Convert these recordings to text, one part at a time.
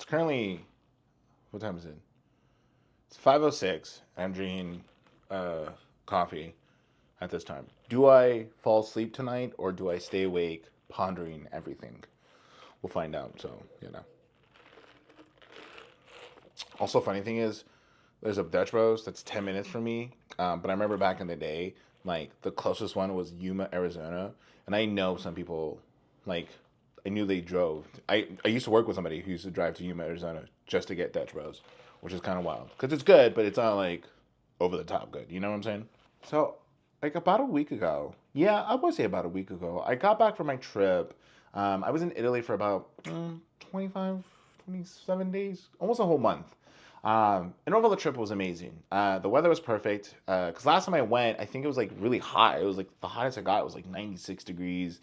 It's currently, what time is it? It's 5:06. I'm drinking uh, coffee at this time. Do I fall asleep tonight or do I stay awake pondering everything? We'll find out. So, you know. Also, funny thing is, there's a Dutch Bros that's 10 minutes from me. But I remember back in the day, like the closest one was Yuma, Arizona. And I know some people, like, I knew they drove. I used to work with somebody who used to drive to Yuma, Arizona just to get Dutch Bros, which is kind of wild. Because it's good, but it's not like over the top good. You know what I'm saying? So, like about a week ago, yeah, I would say about a week ago, I got back from my trip. I was in Italy for about 25, 27 days, almost a whole month. And overall, the trip was amazing. The weather was perfect. Because last time I went, I think it was like really hot. It was like the hottest I got was like 96 degrees.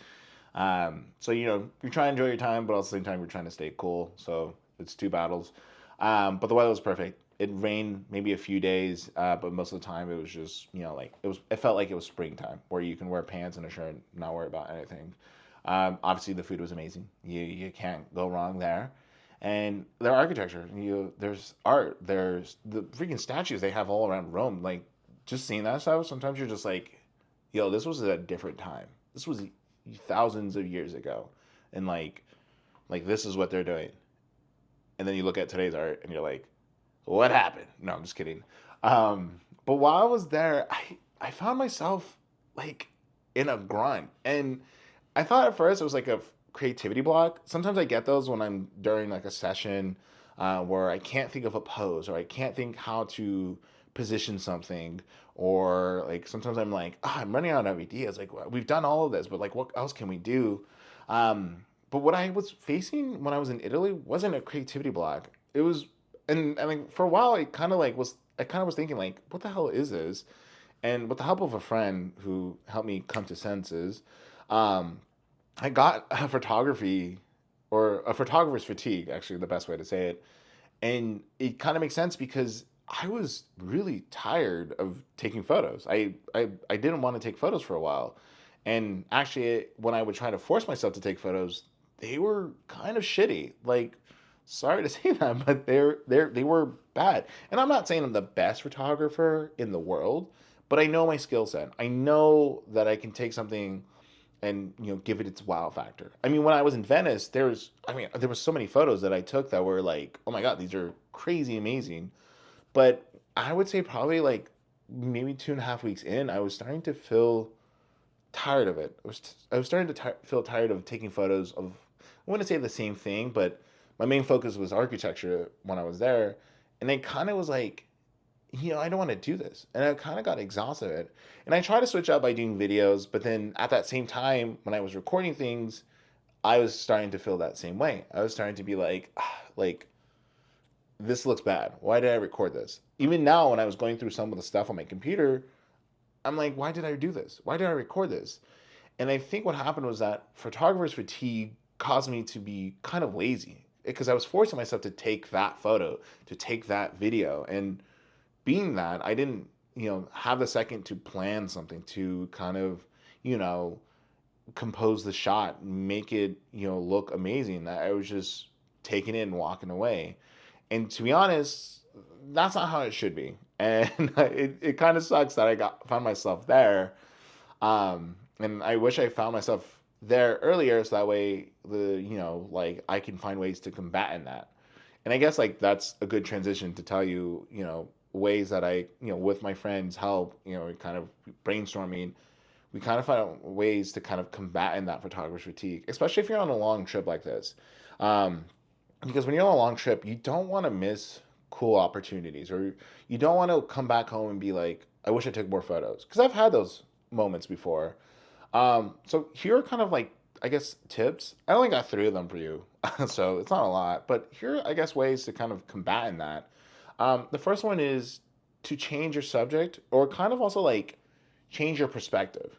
So, you know, you're trying to enjoy your time, but at the same time, you're trying to stay cool. So it's two battles. But the weather was perfect. It rained maybe a few days, but most of the time it was just, you know, like it felt like it was springtime where you can wear pants and a shirt and not worry about anything. Obviously, the food was amazing. You can't go wrong there. And their architecture, there's art, there's the freaking statues they have all around Rome. Like, just seeing that stuff, sometimes you're just like, yo, this was a different time. This was thousands of years ago, and like this is what they're doing. And then you look at today's art, and you're like, what happened? No, I'm just kidding. But while I was there, I found myself like in a grunt, and I thought at first it was like a creativity block. Sometimes I get those when I'm during like a session where I can't think of a pose or I can't think how to position something, or like sometimes I'm like, I'm running out of ideas. Like we've done all of this, but like what else can we do? But what I was facing when I was in Italy wasn't a creativity block. It was, and I mean, for a while, it kind of like was. I kind of was thinking like, what the hell is this? And with the help of a friend who helped me come to senses, um, I got a photography or a photographer's fatigue, actually, the best way to say it. And it kind of makes sense because I was really tired of taking photos. I didn't want to take photos for a while. And actually, when I would try to force myself to take photos, they were kind of shitty. Like, sorry to say that, but they were bad. And I'm not saying I'm the best photographer in the world, but I know my skill set. I know that I can take something and give it its wow factor. I mean, when I was in Venice, there was so many photos that I took that were like, oh my god, these are crazy amazing. But I would say probably like maybe 2.5 weeks in, I was starting to feel tired of it. I was starting to feel tired of taking photos of, I want to say the same thing, but my main focus was architecture when I was there, and it kind of was like, I don't want to do this. And I kind of got exhausted. And I tried to switch up by doing videos, but then at that same time, when I was recording things, I was starting to feel that same way. I was starting to be like, like, this looks bad. Why did I record this? Even now, when I was going through some of the stuff on my computer, I'm like, why did I do this? Why did I record this? And I think what happened was that photographer's fatigue caused me to be kind of lazy because I was forcing myself to take that photo, to take that video. And being that I didn't, have the second to plan something to kind of, you know, compose the shot, make it, look amazing. I was just taking it and walking away. And to be honest, that's not how it should be. And it kind of sucks that found myself there. And I wish I found myself there earlier so that way like I can find ways to combat in that. And I guess like that's a good transition to tell you, ways that I, with my friends help, kind of brainstorming, we kind of find ways to kind of combat in that photography fatigue, especially if you're on a long trip like this. Um, because when you're on a long trip, you don't want to miss cool opportunities, or you don't want to come back home and be like, I wish I took more photos. Because I've had those moments before. So here are kind of like, I guess, tips. I only got three of them for you, so it's not a lot. But here are, I guess, ways to kind of combat in that. The first one is to change your subject, or kind of also like change your perspective.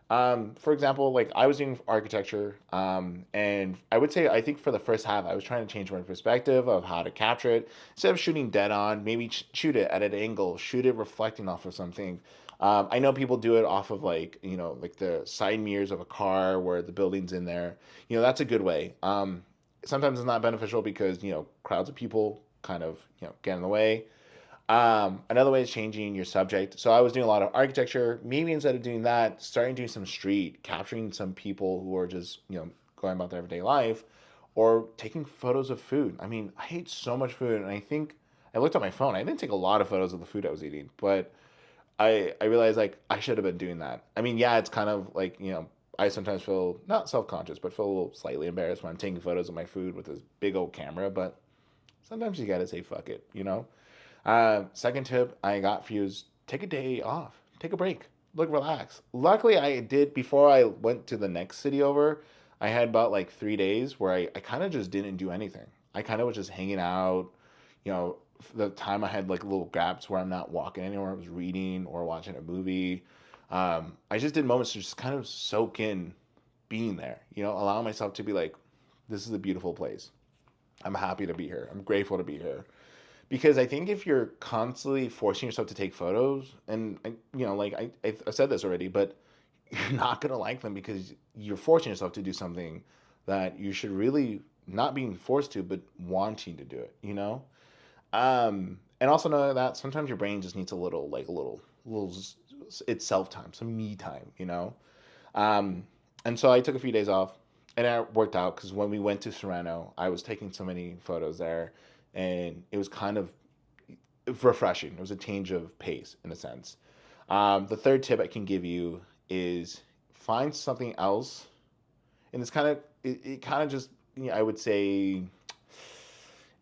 For example, like I was doing architecture, and I would say I think for the first half I was trying to change my perspective of how to capture it. Instead of shooting dead on, maybe shoot it at an angle, shoot it reflecting off of something. I know people do it off of like like the side mirrors of a car where the building's in there. That's a good way. sometimes it's not beneficial because, crowds of people kind of, get in the way. Another way is changing your subject. So I was doing a lot of architecture. Maybe instead of doing that, starting doing some street, capturing some people who are just, going about their everyday life, or taking photos of food. I mean, I ate so much food, and I think I looked at my phone. I didn't take a lot of photos of the food I was eating, but I realized like I should have been doing that. I mean, yeah, it's kind of like, I sometimes feel not self conscious, but feel a little slightly embarrassed when I'm taking photos of my food with this big old camera. But sometimes you gotta say fuck it. Second tip I got for you is take a day off, take a break, look, relax. Luckily, I did before I went to the next city over. I had about like 3 days where I kind of just didn't do anything. I kind of was just hanging out. The time I had like little gaps where I'm not walking anywhere, I was reading or watching a movie. I just did moments to just kind of soak in being there, allow myself to be like, this is a beautiful place. I'm happy to be here. I'm grateful to be here. Because I think if you're constantly forcing yourself to take photos, and like I said this already, but you're not gonna like them because you're forcing yourself to do something that you should really not being forced to, but wanting to do it. And also know that sometimes your brain just needs a little it's self time, some me time. Um, and so I took a few days off, and it worked out because when we went to Serrano, I was taking so many photos there, and it was kind of refreshing. It was a change of pace in a sense. The third tip I can give you is find something else, and it kind of just I would say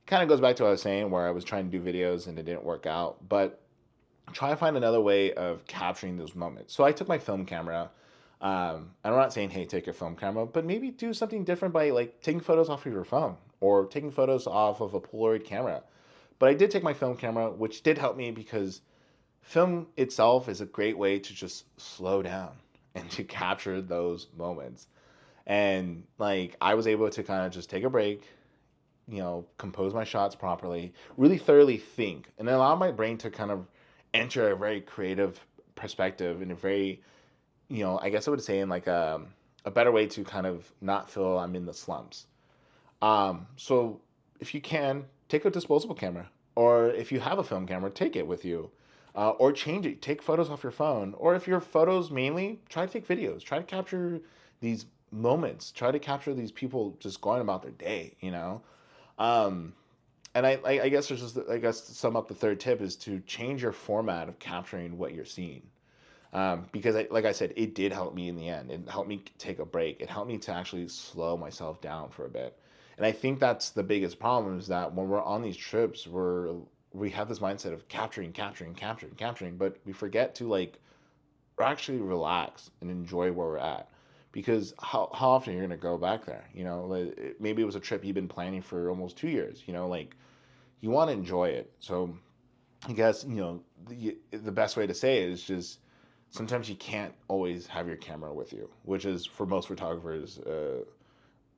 kind of goes back to what I was saying where I was trying to do videos and it didn't work out, but try to find another way of capturing those moments. So I took my film camera. And I'm not saying, hey, take your film camera, but maybe do something different by like taking photos off of your phone or taking photos off of a Polaroid camera. But I did take my film camera, which did help me because film itself is a great way to just slow down and to capture those moments. And like I was able to kind of just take a break, compose my shots properly, really thoroughly think, and allow my brain to kind of enter a very creative perspective in a very, I guess I would say in like a better way to kind of not feel I'm in the slumps. So if you can, take a disposable camera, or if you have a film camera, take it with you, or change it. Take photos off your phone, or if your photos mainly, try to take videos. Try to capture these moments. Try to capture these people just going about their day. Um, and I guess there's just I guess to sum up the third tip is to change your format of capturing what you're seeing. Because like I said, it did help me in the end. It helped me take a break. It helped me to actually slow myself down for a bit. And I think that's the biggest problem is that when we're on these trips, we have this mindset of capturing, but we forget to like actually relax and enjoy where we're at. Because how often you're gonna go back there? Like, maybe it was a trip you've been planning for almost 2 years. Like you want to enjoy it. So I guess the best way to say it is just sometimes you can't always have your camera with you, which is for most photographers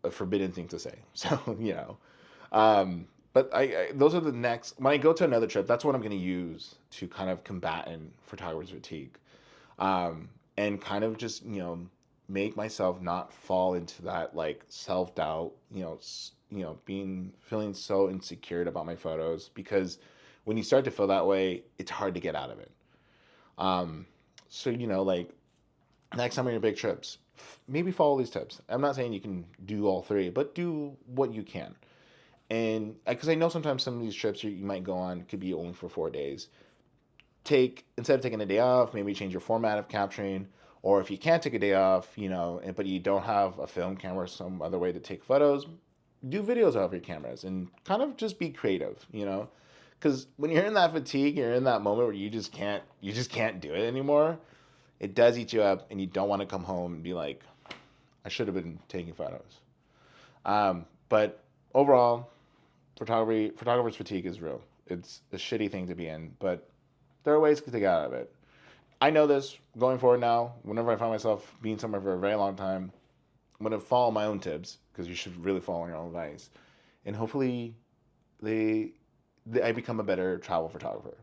a forbidden thing to say. So but I those are the next when I go to another trip, that's what I'm going to use to kind of combat in photographer's fatigue, and kind of just make myself not fall into that like self doubt, being feeling so insecure about my photos because when you start to feel that way, it's hard to get out of it. Um, so like next time on your big trips, maybe follow these tips. I'm not saying you can do all three, but do what you can. And because I know sometimes some of these trips you might go on could be only for 4 days. Take instead of taking a day off, maybe change your format of capturing. Or if you can't take a day off, but you don't have a film camera or some other way to take photos, do videos of your cameras and kind of just be creative. Because when you're in that fatigue, you're in that moment where you just can't do it anymore. It does eat you up, and you don't want to come home and be like, I should have been taking photos. But overall, photographer's fatigue is real. It's a shitty thing to be in, but there are ways to get out of it. I know this going forward now. Whenever I find myself being somewhere for a very long time, I'm gonna follow my own tips because you should really follow your own advice, and hopefully, they, I become a better travel photographer.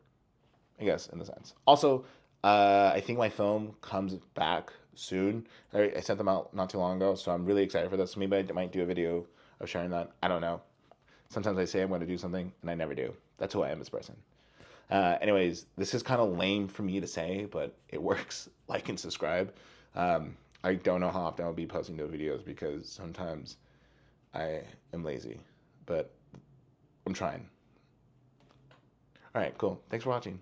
I guess in a sense. Also, I think my film comes back soon. I sent them out not too long ago, so I'm really excited for this. Maybe I might do a video of sharing that. I don't know. Sometimes I say I'm going to do something and I never do. That's who I am as a person. Anyways, this is kind of lame for me to say, but it works. Like and subscribe. I don't know how often I'll be posting those videos because sometimes I am lazy, but I'm trying. All right, cool. Thanks for watching.